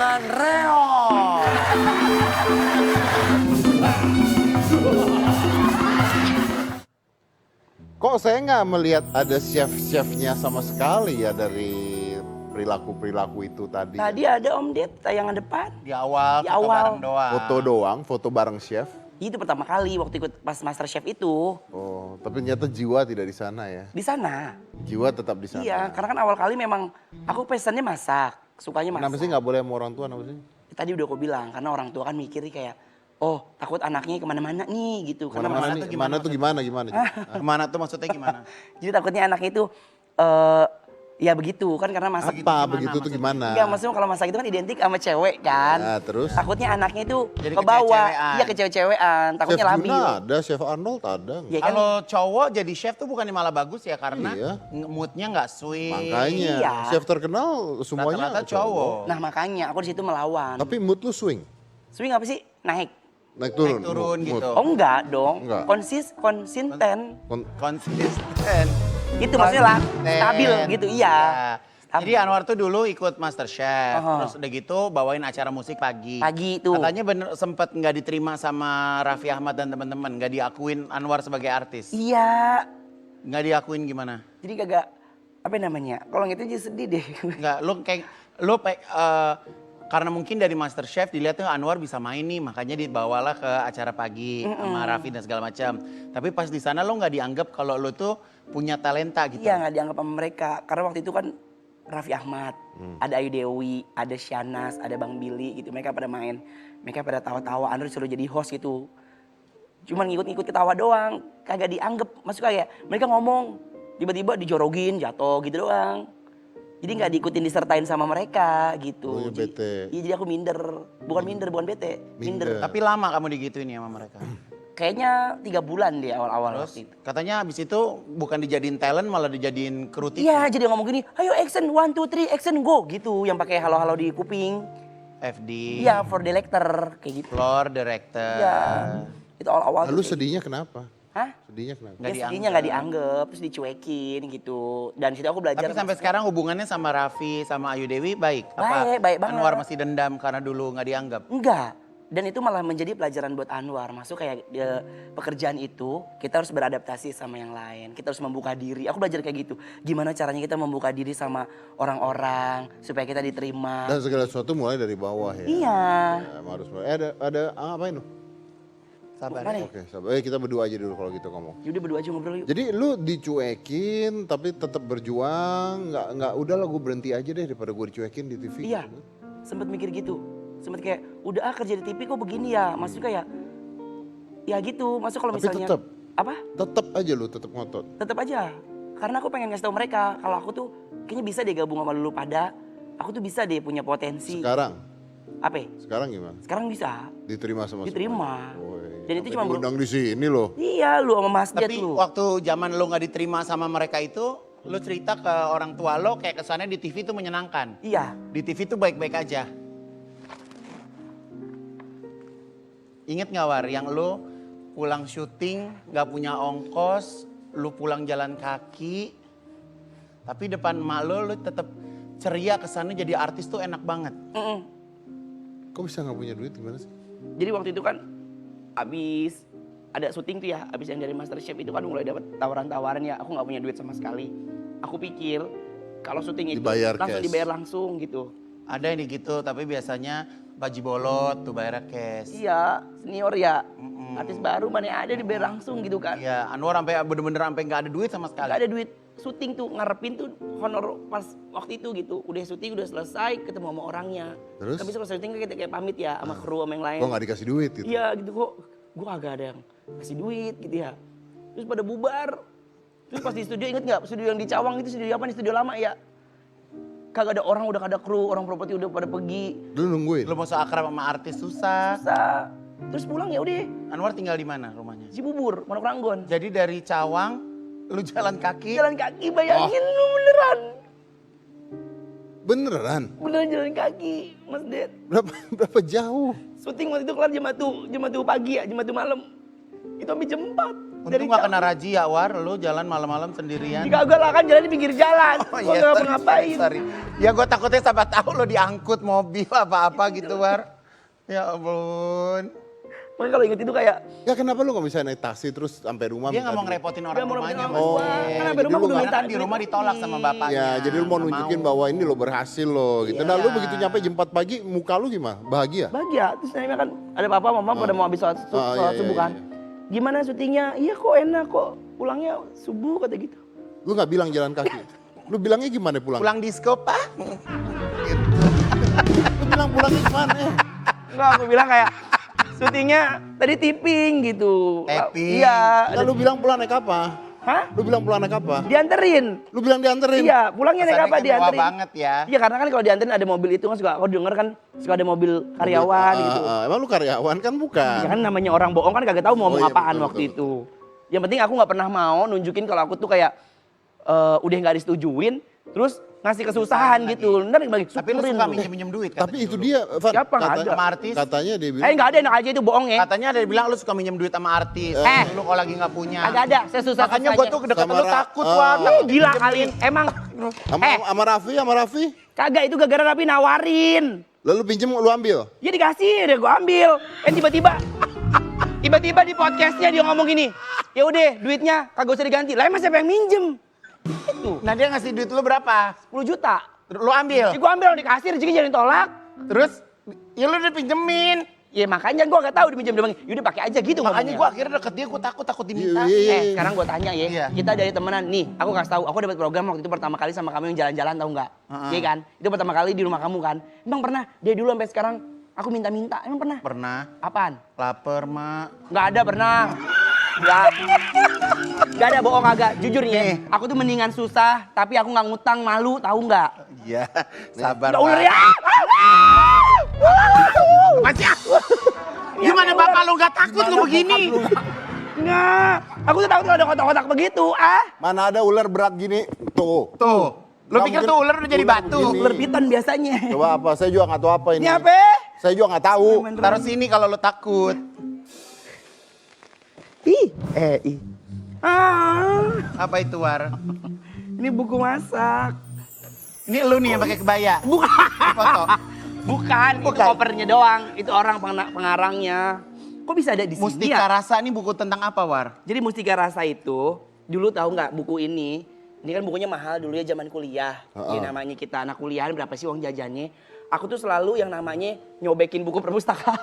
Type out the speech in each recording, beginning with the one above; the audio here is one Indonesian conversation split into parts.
dan Reon. Kok saya nggak melihat ada chef-chefnya sama sekali ya dari perilaku-perilaku itu tadi. Tadi ada Om Ded tayangan depan. Di awal, Di foto awal. bareng doang. Foto doang, foto bareng chef. Itu pertama kali waktu ikut pas Master Chef itu. Oh, tapi ternyata jiwa tidak di sana ya. Di sana. Jiwa tetap di sana. Iya, karena kan awal kali memang aku pesannya masak. Sukanya masak. Kenapa sih nggak boleh sama orang tua, kenapa sih? Tadi udah aku bilang, karena orang tua kan mikirnya kayak, oh takut anaknya kemana-mana nih gitu. Karena Mana-mana masak- nih, gimana tuh gimana? Kemana tuh maksudnya gimana? Jadi takutnya anaknya itu, ya begitu kan karena masak. Apa begitu tuh gimana? Enggak, maksudnya kalau masak itu kan identik sama cewek kan. Ya, terus? Takutnya anaknya itu Jadi ke bawah. kecewe-cewean. Iya kecewe-cewean, Chef takutnya labil. Juna ada, Chef Arnold ada. Iya kan? Kalau cowok jadi chef tuh bukannya malah bagus ya karena Iya. moodnya nggak sweet. Makanya, Iya. chef terkenal semuanya Rata-rata cowok. Nah makanya aku di situ melawan. Tapi mood lu swing, Swing apa sih? Naik. naik turun. Naik turun mood. gitu. Oh enggak dong. Enggak. Konsisten. Konsisten. Itu maksudnya lah, Konsisten. stabil gitu, iya. Stabil. Jadi Anwar tuh dulu ikut Master Chef, Oh. terus udah gitu bawain acara musik pagi. Pagi tuh. Katanya bener sempet nggak diterima sama Raffi Ahmad dan teman-teman, nggak diakuin Anwar sebagai artis. Iya. Nggak diakuin gimana? Jadi kagak, apa namanya, kalau gitu aja sedih deh. Nggak, karena mungkin dari Master Chef dilihat tuh Anwar bisa main nih, makanya dibawalah ke acara pagi sama Raffi dan segala macam. Tapi pas di sana lo nggak dianggap kalau lo tuh punya talenta gitu. Iya nggak dianggap sama mereka. Karena waktu itu kan Raffi Ahmad, ada Ayu Dewi, ada Shanas, ada Bang Billy gitu. Mereka pada main, mereka pada tawa-tawa. Anwar disuruh jadi host gitu. Cuman ngikut-ngikut ketawa doang, kagak dianggap. Maksud kayak mereka ngomong, tiba-tiba dijorogin, jatuh gitu doang. Jadi nggak diikutin disertain sama mereka gitu. Oh, ya bete. Iya jadi aku minder, bukan bete, minder. Tapi lama kamu digituin ya sama mereka. Kayaknya 3 bulan deh awal-awal Terus waktu itu. katanya abis itu bukan dijadiin talent malah dijadiin kru TV. Iya jadi ngomong gini, ayo action 1, 2, 3, action go gitu. Yang pakai halo-halo di kuping. FD, Iya for the lector kayak gitu. floor director. Iya itu awal-awal. Lalu tuh kayak sedihnya kenapa? Hah? Sedihnya kenapa? Nggak Ya sedihnya nggak dianggap, terus dicuekin gitu. Dan situ aku belajar. Tapi sampai sekarang hubungannya sama Raffi, sama Ayu Dewi baik? Baik, baik banget. Anwar masih dendam karena dulu nggak dianggap? Enggak. Dan itu malah menjadi pelajaran buat Anwar. Masuk kayak pekerjaan itu kita harus beradaptasi sama yang lain. Kita harus membuka diri. Aku belajar kayak gitu. Gimana caranya kita membuka diri sama orang-orang supaya kita diterima. Dan segala sesuatu mulai dari bawah ya. Iya. Ya, harus mulai. Ada ngapain lu? Sabar. Mana? Oke, sabar. Kita berdua aja dulu kalau gitu ngomong. Yaudah berdua aja ngobrol yuk. Jadi lu dicuekin tapi tetap berjuang, nggak udahlah gue berhenti aja deh daripada gue dicuekin di TV. Iya. Sempet mikir gitu. Sempet kayak udah kerja di TV kok begini ya. Maksudnya kayak ya gitu. Maksud kalau Tapi misalnya tetep. apa? Tetap aja lu, tetap ngotot. Tetap aja. Karena aku pengen ngasih tau mereka kalau aku tuh kayaknya bisa deh gabung sama Lulu Pada. Aku tuh bisa deh punya potensi. Sekarang, Apa? sekarang gimana? Sekarang bisa. Diterima sama Diterima. semuanya? Woi, Dan itu sampai cuma diundang di sini loh. Iya lu sama Mas Ded Tapi lu. waktu zaman lo nggak diterima sama mereka itu, lo cerita ke orang tua lo kayak kesannya di TV itu menyenangkan. Iya. Di TV itu baik-baik aja. Ingat nggak War, yang lo pulang syuting nggak punya ongkos, lo pulang jalan kaki, tapi depan emak lo tetap ceria, kesannya jadi artis tuh enak banget. Mm-mm. Kok bisa nggak punya duit gimana sih? Jadi waktu itu kan abis ada syuting tuh ya, abis yang dari Master Chef itu kan mulai dapat tawaran-tawaran ya. Aku nggak punya duit sama sekali. Aku pikir kalau syuting itu Dibayar langsung cash. dibayar langsung gitu. Ada yang gitu, tapi biasanya baji bolot tuh bayarnya cash. Iya, senior ya. Artis baru mana ada dibayar langsung gitu kan. Iya, Anwar sampai bener-bener sampai nggak ada duit sama sekali. Gak ada duit syuting tuh, ngarepin tuh honor pas waktu itu gitu. Udah syuting udah selesai, ketemu sama orangnya. Terus? Tapi pas syuting kita kayak pamit ya sama kru sama yang lain. Kok nggak dikasih duit gitu? Iya gitu kok, gue agak ada yang kasih duit gitu ya. Terus pada bubar. Terus pas di studio inget gak, studio yang di Cawang itu studio apa nih, studio lama ya. Kagak ada orang, udah gak ada kru, orang properti udah pada pergi. Dulu nungguin. Lo mau so akrab sama artis susah. Susah. Terus pulang ya udah, Anwar tinggal di mana rumahnya? Cibubur, Pondok Ranggon. Jadi dari Cawang, lu jalan kaki. Jalan kaki bayangin lu beneran. Beneran? Beneran jalan kaki, Mas Ded. Berapa jauh? Syuting waktu itu kelar jam 1 pagi ya, jam 1 malam. Itu sampai jam 4. Untung gak kena razia, War. Lu jalan malam-malam sendirian. Kagak lah kan jalan di pinggir jalan. Oh, Gue iya, gak ngapain. sorry. Ya gue takutnya siapa tahu lo diangkut mobil apa-apa gitu, War. Ya ampun. Makanya kalau inget itu kayak Ya kenapa lu gak bisa naik taksi terus sampai rumah? Dia minta nggak mau duit? ngerepotin orang Dia mau rumahnya. nemenin Mas. orang tua. Kan sampai jadi rumah lu kudu nggak- minta Karena di rumah ditolak sama bapaknya. Ya, jadi lu mau Nggak nunjukin mau. bahwa ini lo berhasil lo gitu. Nah, Iya. lu begitu nyampe jam 4 pagi, muka lu gimana? Bahagia? bahagia. Terus Naima kan ada papa mama pada mau habis sholat iya, subuh iya, kan. Gimana syutingnya? Iya kok enak kok. Pulangnya subuh kata gitu. Lu gak bilang jalan kaki? Lu bilangnya gimana pulang? Pulang disco, Pak. Lu bilang pulangnya gimana? Enggak, aku bilang kayak syutingnya tadi tipping gitu. Tapping. Iya. Nah, lu bilang pulang naik apa? Hah? Lu bilang pulang naik apa? Dianterin. Lu bilang dianterin? Iya, pulangnya naik Kesannya apa kan mewah dianterin. banget ya. Iya, karena kan kalau dianterin ada mobil itu kan suka aku denger kan suka ada mobil karyawan gitu. Emang lu karyawan kan bukan? Ya kan namanya orang bohong kan kagak tahu mau ngomong Oh iya, apaan betul, waktu betul, itu. Yang penting aku nggak pernah mau nunjukin kalau aku tuh kayak udah nggak disetujuin, terus ngasih kesusahan gitu. Ntar bagi Tapi lu syukurin suka lu. minjem-minjem duit katanya Tapi itu dulu. dia, Van. Siapa nggak ada? Sama artis. Katanya dia bilang. Nggak ada enak aja itu bohong ya. Katanya ada yang bilang lu suka minjem duit sama artis. Lu kalau lagi nggak punya. Kagak ada, saya susah. Makanya gue tuh deket Sama lu Ra- takut, ah. War. Ih, gila kali. Emang Sama Raffi? kagak itu gara-gara Rapi nawarin. Lalu pinjem lu ambil? Ya dikasih, udah gue ambil. Tiba-tiba di podcastnya dia ngomong gini. Ya udah, duitnya kagak usah diganti. Lah emang siapa yang minjem? Itu Nah dia ngasih duit lu berapa? 10 juta. Lu ambil. Ya gue ambil dikasih, rezeki jadi tolak. Terus ya lu udah pinjemin. Ya makanya gue gak tahu dipinjam dia bilang, yaudah pakai aja gitu Makanya gue ngomongnya. akhirnya deket dia, gue takut diminta. Iya. Sekarang gue tanya ya, Iya. kita dari temenan nih, aku kasih tahu, aku dapat program waktu itu pertama kali sama kamu yang jalan-jalan tahu nggak? Iya kan? Itu pertama kali di rumah kamu kan? Emang pernah? Dia dulu sampai sekarang aku minta-minta, emang pernah? Pernah. Apaan? Lapar, Mak. Nggak ada pernah. Nggak ada bohong agak. Jujur nih ya, aku tuh mendingan susah, tapi aku nggak ngutang malu, tahu nggak? Iya, sabar. Udah ular Pak. ya. Masih. Gimana bapak lu gak takut lu begini? Nggak, aku tuh takut kalau ada kotak-kotak begitu, ah. Mana ada ular berat gini? Tuh. Tuh, lu Nggak pikir mungkin tuh ular udah jadi ular batu? begini. Ular piton biasanya. Coba apa? Saya juga nggak tahu apa ini. Ini apa? Saya juga nggak tahu. Taruh sini kalau lu takut. Ih. Ah, Apa itu, War? ini buku masak. Ini lu nih yang pakai kebaya. Bukan. Foto. Bukan, itu covernya doang. Itu orang pengarangnya. Kok bisa ada di sini Mustika ya? Rasa ini buku tentang apa, War? Jadi Mustika Rasa itu, dulu tahu nggak buku ini? Ini kan bukunya mahal dulu ya zaman kuliah. Ya namanya kita anak kuliahan berapa sih uang jajannya? Aku tuh selalu yang namanya nyobekin buku perpustakaan.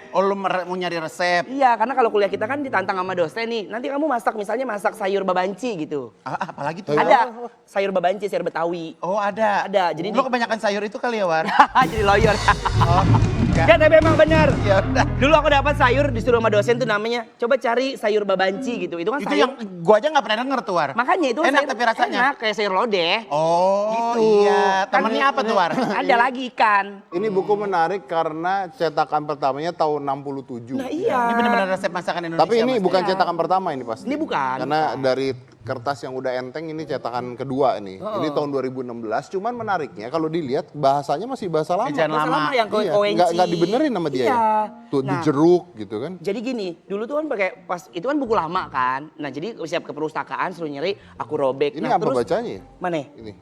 Oh, lu mau nyari resep? Iya, karena kalau kuliah kita kan ditantang sama dosen nih. Nanti kamu masak misalnya masak sayur babanci gitu. Apalagi tuh? Ada sayur babanci, sayur Betawi. Oh, ada. Ada, jadi lu kebanyakan sayur itu kali ya, War? Jadi lawyer. Oh, enggak. Ya tapi emang benar. Ya udah. Dulu aku dapat sayur disuruh sama dosen tuh namanya coba cari sayur babanci gitu. Itu kan Itu sayur. yang gua aja nggak pernah denger tuh, War. Makanya itu enak sayur, tapi rasanya. enak kayak sayur lodeh. Oh, Gitu. iya. Kan Temennya apa tuh, War? Ada lagi ikan. Ini buku menarik karena cetakan pertamanya tahun 67. Nah iya. Ini benar-benar resep masakan Indonesia. Tapi ini Mas. bukan cetakan pertama ini pasti. Ini bukan. Karena dari kertas yang udah enteng ini cetakan kedua nih. Ini tahun 2016. Cuman menariknya kalau dilihat bahasanya masih bahasa lama. Ejaan Bahasa lama. lama yang Iya, koenci. nggak dibenerin sama dia Iya. ya. Tuh Nah, dijeruk gitu kan. jadi gini, dulu tuh kan pakai pas itu kan buku lama kan. Nah, jadi siap ke perpustakaan suruh nyari, aku robek. Ini nah, apa terus, bacanya ya? Mana? Ini.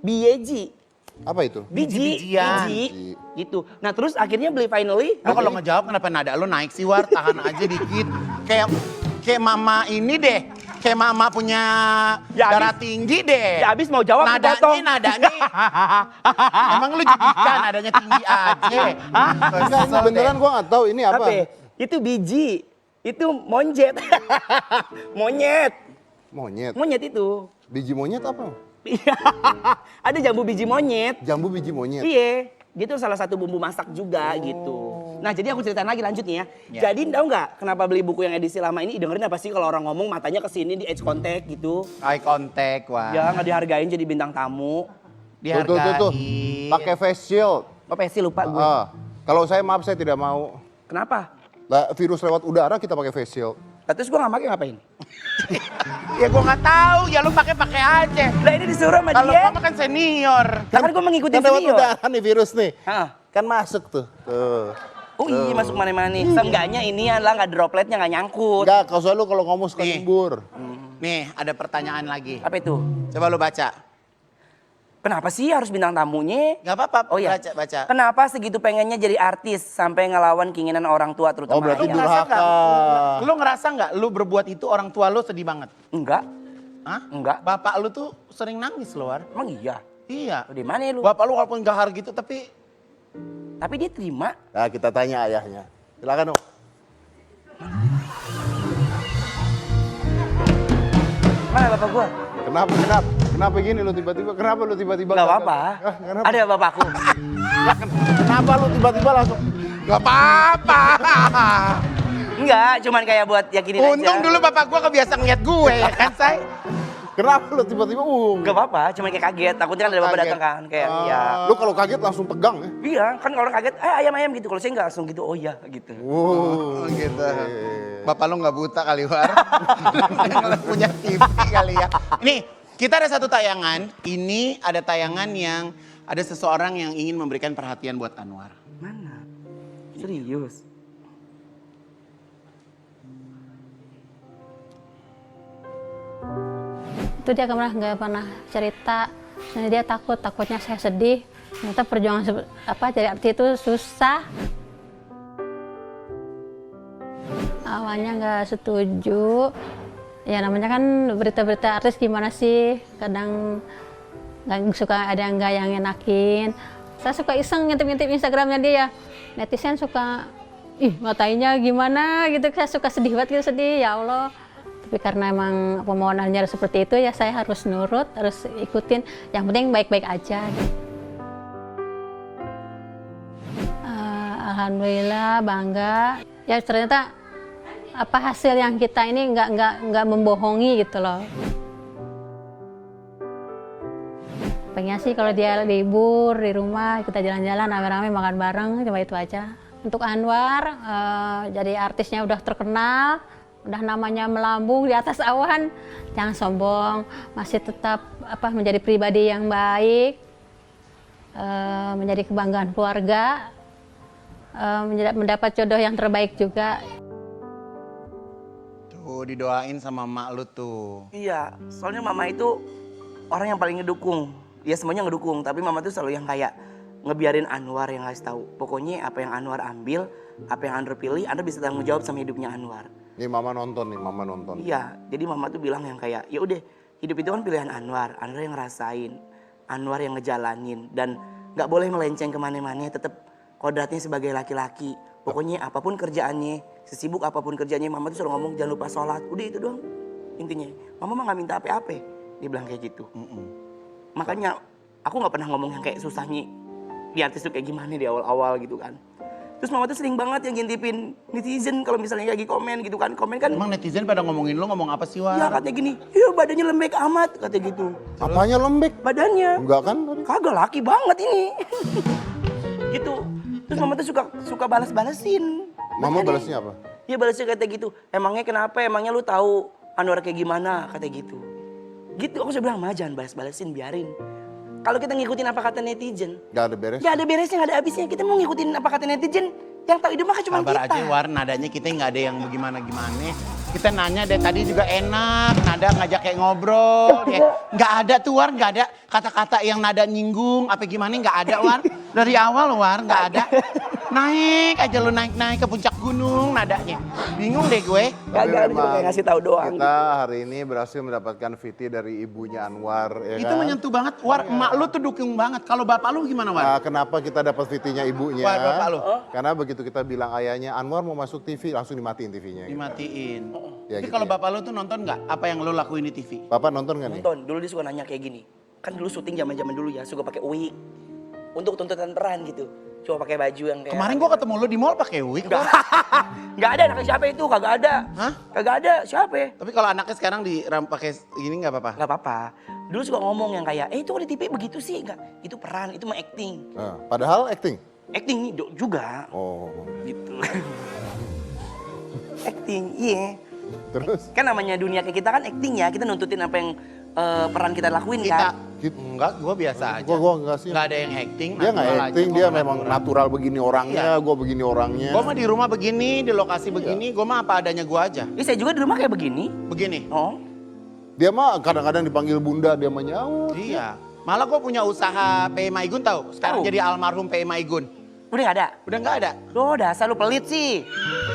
Bieji. Apa itu? Biji-bijian. Biji. Gitu. Nah, terus akhirnya beli finally. Lu kalau ngejawab kenapa nada lu naik sih, War? Tahan aja dikit. Kayak mama ini deh. Kayak mama punya Ya, darah tinggi deh. Ya abis mau jawab dipotong. Nadanya. Emang lu jadikan nadanya tinggi aja. Enggak, ini beneran gua nggak tahu ini apa. Apa? Itu biji. Itu monjet. Monyet. Monyet. Monyet itu. Biji monyet apa? Ada jambu biji monyet. Jambu biji monyet. Iya. Gitu salah satu bumbu masak juga gitu. Nah jadi aku ceritain lagi lanjut nih ya. Jadi tahu nggak kenapa beli buku yang edisi lama ini? Dengerin apa sih kalau orang ngomong matanya ke sini di eye contact gitu. Eye contact, War. Ya nggak dihargain jadi bintang tamu. Tuh. Dihargain. Pakai face shield. Oh pasti lupa gue. Kalau saya maaf saya tidak mau. Kenapa? Lah, virus lewat udara kita pakai face shield. Lah, terus gue nggak pakai ngapain? Ya gua nggak tahu, ya lu pakai aja. Lah ini disuruh sama Kalau dia. gua kan senior. Lah kan gue mengikuti Kan lewat senior. udara nih virus nih. Hah. Kan masuk tuh. Tuh. Oh iya masuk mana-mana nih. Seenggaknya ini lah nggak dropletnya nggak nyangkut. Enggak, kau selalu kalau ngomong suka Nih. nyembur. Nih, ada pertanyaan lagi. Apa itu? Coba lu baca. Kenapa sih harus bintang tamunya? Gak apa-apa, Oh iya. baca. Kenapa segitu pengennya jadi artis sampai ngelawan keinginan orang tua terutama? Oh berarti Lu ngerasa durhaka. nggak? Lu ngerasa nggak lu berbuat itu orang tua lu sedih banget? Enggak, Hah? enggak. Bapak lu tuh sering nangis loh, War. Emang iya. Iya. Oh, di mana lu? Bapak lu walaupun gahar gitu tapi Tapi dia terima. Nah kita tanya ayahnya. Silakan Om. Mana bapak gua? Kenapa gini lu tiba-tiba? Kenapa lu tiba-tiba? Gak apa-apa. Kenapa? Ada bapakku. Kenapa lu tiba-tiba langsung? gak apa-apa. Enggak, cuman kayak buat yakinin aja. Untung dulu bapak gua kebiasa ngeliat gue ya kan, Say? Kenapa lu tiba-tiba? Gak apa-apa, cuman kayak kaget. Takutnya kan ada bapak Kaget. datang kan. Kayak ya. Lu kalau kaget langsung tegang ya? Iya, kan kalau orang kaget, ayam-ayam gitu. Kalau saya nggak langsung gitu, oh iya gitu. Oh, gitu. Bapak lu nggak buta kali, War. Nggak punya TV kali ya. Nih, kita ada satu tayangan. Ini ada tayangan yang ada seseorang yang ingin memberikan perhatian buat Anwar. Mana? Serius? Itu dia nggak pernah cerita. Nah, dia takutnya saya sedih. Ternyata perjuangan jadi artis itu susah. Awalnya nggak setuju. Ya namanya kan berita-berita artis gimana sih? Kadang nggak suka ada yang nggak yang enakin. Saya suka iseng ngintip-ngintip Instagramnya dia. Netizen suka, matanya gimana gitu. Saya suka sedih banget gitu, sedih ya Allah. Tapi karena emang permohonannya seperti itu ya saya harus nurut, harus ikutin. Yang penting baik-baik aja. Alhamdulillah bangga. Ya ternyata hasil yang kita ini nggak membohongi gitu loh. Pengen sih kalau dia libur di rumah kita jalan-jalan rame-rame makan bareng, cuma itu aja. Untuk Anwar jadi artisnya udah terkenal. Udah namanya melambung di atas awan, jangan sombong, masih tetap menjadi pribadi yang baik, menjadi kebanggaan keluarga, mendapat jodoh yang terbaik juga. Tuh didoain sama emak lu tuh. Iya, soalnya mama itu orang yang paling ngedukung. Ya semuanya ngedukung, tapi mama tuh selalu yang kayak ngebiarin Anwar yang ngasih tahu. Pokoknya apa yang Anwar ambil, apa yang Anwar pilih, Anwar bisa tanggung jawab sama hidupnya Anwar. Nih mama nonton. Iya, jadi mama tuh bilang yang kayak, ya udah hidup itu kan pilihan Anwar yang ngerasain, Anwar yang ngejalanin, dan nggak boleh melenceng kemana-mana, tetap kodratnya sebagai laki-laki. Pokoknya apapun kerjaannya, sesibuk apapun kerjaannya, mama tuh selalu ngomong jangan lupa sholat, udah itu doang intinya. Mama mah nggak minta apa-apa, dia bilang kayak gitu. Makanya aku nggak pernah ngomong yang kayak susahnya di artis tuh kayak gimana di awal-awal gitu kan. Terus mama tuh sering banget yang ngintipin netizen kalau misalnya lagi komen gitu kan. Komen kan, Emang netizen pada ngomongin lu ngomong apa sih, War? ya katanya gini, ya badannya lembek amat, katanya gitu. Apanya lembek? Badannya. Enggak kan tadi? Kagak, laki banget ini. Gitu. Terus mama tuh suka balas-balesin. Mama Badannya. balasnya apa? Ya balasnya kata gitu. Emangnya kenapa? Emangnya lu tahu Anwar kayak gimana? Kata gitu. Gitu aku bilang, "Ma, jangan balas-balesin, biarin." Kalau kita ngikutin apa kata netizen, Gak ada beres? gak ada beresnya, gak ada habisnya. Kita mau ngikutin apa kata netizen, yang tahu hidup mah cuma Sabar kita. aja, War, nadanya kita nggak ada yang bagaimana-gimana. Kita nanya dari tadi juga enak, nada ngajak kayak ngobrol. Nggak ada tuh, War, nggak ada kata-kata yang nada nyinggung, apa gimana, nggak ada, War. Dari awal, War, nggak ada. Naik aja lu, naik ke puncak gunung nadanya. Bingung deh gue. Kagak, cuma kayak ngasih tahu doang. Kita hari ini berhasil mendapatkan VT dari ibunya Anwar, ya Itu kan? menyentuh banget, War. Emak lu tuh dukung banget. Kalau bapak lu gimana, War? Nah, kenapa kita dapat VT-nya ibunya? Wah, bapak lu. Karena begitu kita bilang ayahnya Anwar mau masuk TV, langsung dimatiin TV-nya. Dimatiin. Ya, Tapi gitu kalau ya. bapak lu tuh nonton nggak apa yang lu lakuin di TV? Bapak nonton gak nih? Nonton, dulu dia suka nanya kayak gini. Kan dulu syuting zaman-zaman dulu ya, suka pakai wig. Untuk tuntutan peran gitu. Cuma pakai baju yang kayak... Kemarin gua ketemu lu di mall pakai wig. Enggak. Enggak ada anaknya siapa itu, kagak ada. Hah? Kagak ada, siapa? Tapi kalau anaknya sekarang pakai gini nggak apa-apa? Enggak apa-apa. Dulu suka ngomong yang kayak, itu kok di TV begitu sih? Enggak, itu peran, itu mah acting. Nah, padahal acting. Acting nih juga. Oh, Gitu. Acting, iya. terus Kan namanya dunia kayak kita kan acting ya, kita nuntutin apa yang peran kita lakuin kan. Enggak, gue biasa aja. Gua enggak sih. Nggak ada yang acting. Dia nggak natural aja, acting, gua dia mah memang natural begini orangnya, gue begini orangnya. Gue mah di rumah begini, di lokasi Iya. begini, gue mah apa adanya gue aja. Saya juga di rumah kayak begini. Begini. Oh. Dia mah kadang-kadang dipanggil bunda, dia mah nyaut. Iya. Malah gue punya usaha PE Maigun tahu. Sekarang Tahu. jadi almarhum PE Maigun. Udah gak ada? Udah nggak ada. Loh dasar lu pelit sih.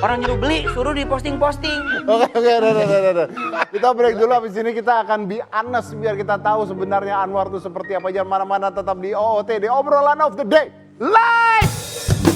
Orang nyuruh beli, suruh diposting-posting. Oke, udah. Kita break dulu, habis ini kita akan be honest biar kita tahu sebenarnya Anwar itu seperti apa. Jangan mana-mana, tetap di OOT, di obrolan of the day. Live!